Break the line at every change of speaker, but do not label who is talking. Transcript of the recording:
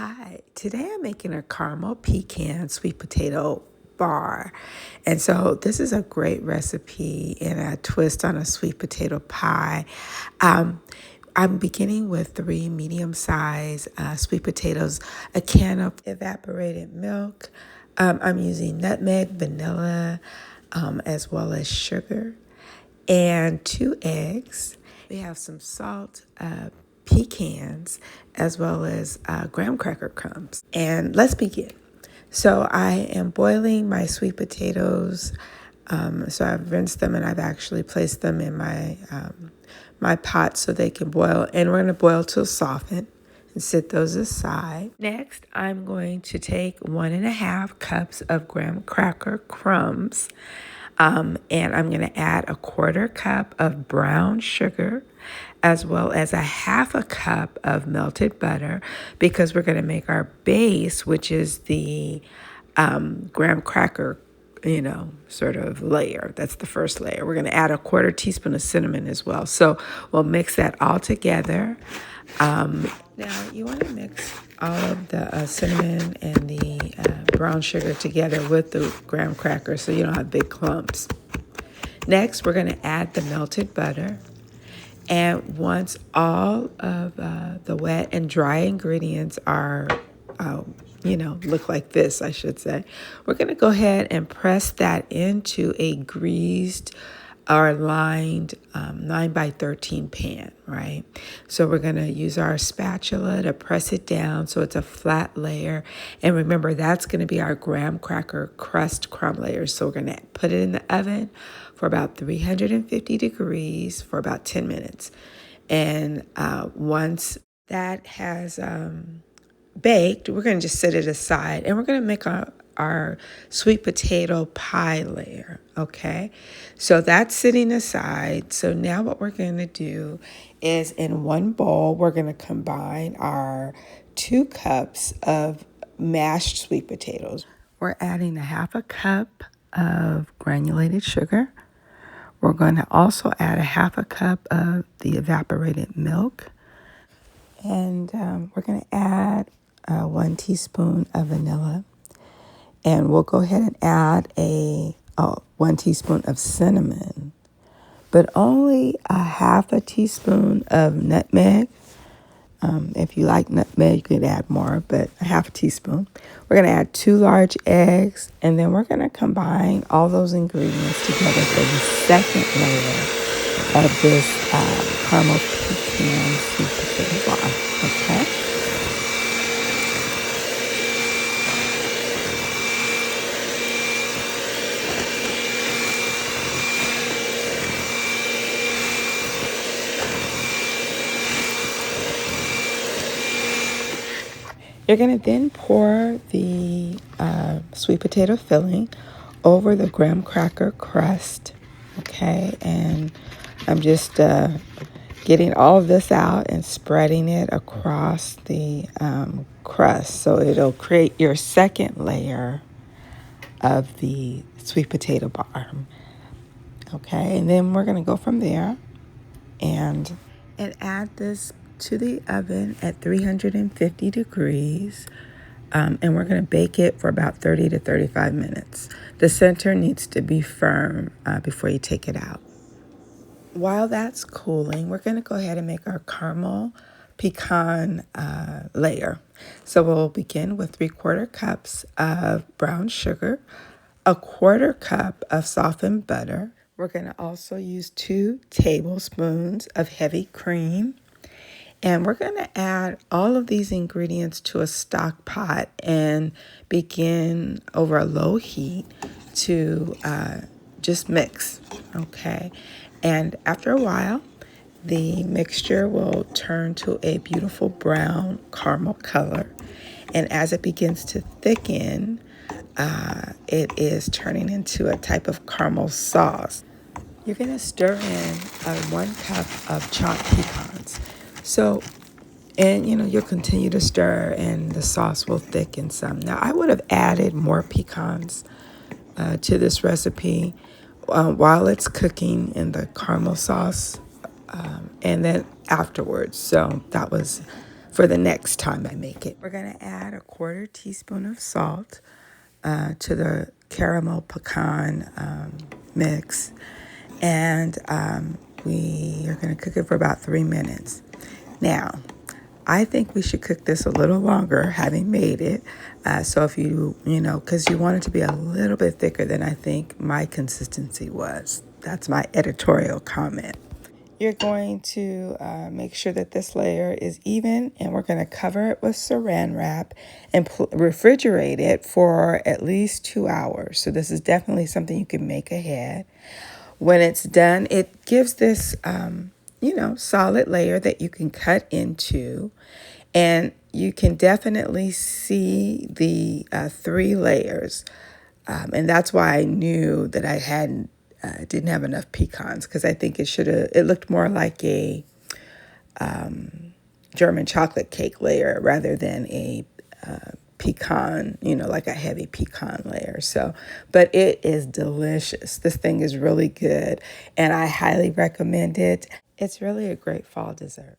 Hi, today I'm making a caramel pecan sweet potato bar. And so this is a great recipe and a twist on a sweet potato pie. Um, I'm beginning with 3 medium-sized sweet potatoes, a can of evaporated milk. I'm using nutmeg, vanilla, as well as sugar, and 2 eggs. We have some salt, pecans, as well as graham cracker crumbs. And let's begin. So I am boiling my sweet potatoes. So I've rinsed them and I've actually placed them in my pot so they can boil. And we're going to boil till soften and set those aside. Next, I'm going to take 1.5 cups of graham cracker crumbs. And I'm going to add 1/4 cup of brown sugar, as well as 1/2 cup of melted butter, because we're going to make our base, which is the graham cracker, sort of layer. That's the first layer. We're going to add 1/4 teaspoon of cinnamon as well. So we'll mix that all together. Now you want to mix all of the cinnamon and the brown sugar together with the graham cracker so you don't have big clumps. Next, we're going to add the melted butter. And once all of the wet and dry ingredients are, look like this, I should say, we're going to go ahead and press that into a greased or lined 9 by 13 pan, right? So we're going to use our spatula to press it down so it's a flat layer. And remember, that's going to be our graham cracker crust crumb layer. So we're going to put it in the oven for about 350 degrees for about 10 minutes. And once that has baked, we're going to just set it aside and we're going to make our sweet potato pie layer, okay? So that's sitting aside. So now what we're going to do is in one bowl, we're going to combine our 2 cups of mashed sweet potatoes. We're adding 1/2 cup of granulated sugar. We're going to also add 1/2 cup of the evaporated milk. And we're going to add 1 teaspoon of vanilla. And we'll go ahead and add 1 teaspoon of cinnamon, but only 1/2 teaspoon of nutmeg. If you like nutmeg, you could add more, but 1/2 teaspoon. We're going to add 2 large eggs, and then we're going to combine all those ingredients together for the second layer of this caramel pecan sweet potato bar, okay? You're going to then pour the sweet potato filling over the graham cracker crust, okay? And I'm just getting all of this out and spreading it across the crust so it'll create your second layer of the sweet potato bar, okay? And then we're going to go from there and add this to the oven at 350 degrees. And we're going to bake it for about 30 to 35 minutes. The center needs to be firm before you take it out. While that's cooling, we're going to go ahead and make our caramel pecan layer. So we'll begin with 3/4 cups of brown sugar, 1/4 cup of softened butter. We're going to also use 2 tablespoons of heavy cream. And we're going to add all of these ingredients to a stock pot and begin over a low heat to just mix, okay? And after a while, the mixture will turn to a beautiful brown caramel color. And as it begins to thicken, it is turning into a type of caramel sauce. You're going to stir in 1 cup of chopped pecans. So, and you'll continue to stir and the sauce will thicken some. Now, I would have added more pecans to this recipe while it's cooking in the caramel sauce and then afterwards. So that was for the next time I make it. We're going to add a 1/4 teaspoon of salt to the caramel pecan mix. And we are going to cook it for about 3 minutes. Now, I think we should cook this a little longer, having made it. So if because you want it to be a little bit thicker than I think my consistency was. That's my editorial comment. You're going to make sure that this layer is even, and we're going to cover it with saran wrap and refrigerate it for at least 2 hours. So this is definitely something you can make ahead. When it's done, it gives this, solid layer that you can cut into, and you can definitely see the 3 layers. And that's why I knew that I didn't have enough pecans, because I think it looked more like a German chocolate cake layer rather than a pecan, like a heavy pecan layer. So, but it is delicious. This thing is really good, and I highly recommend it. It's really a great fall dessert.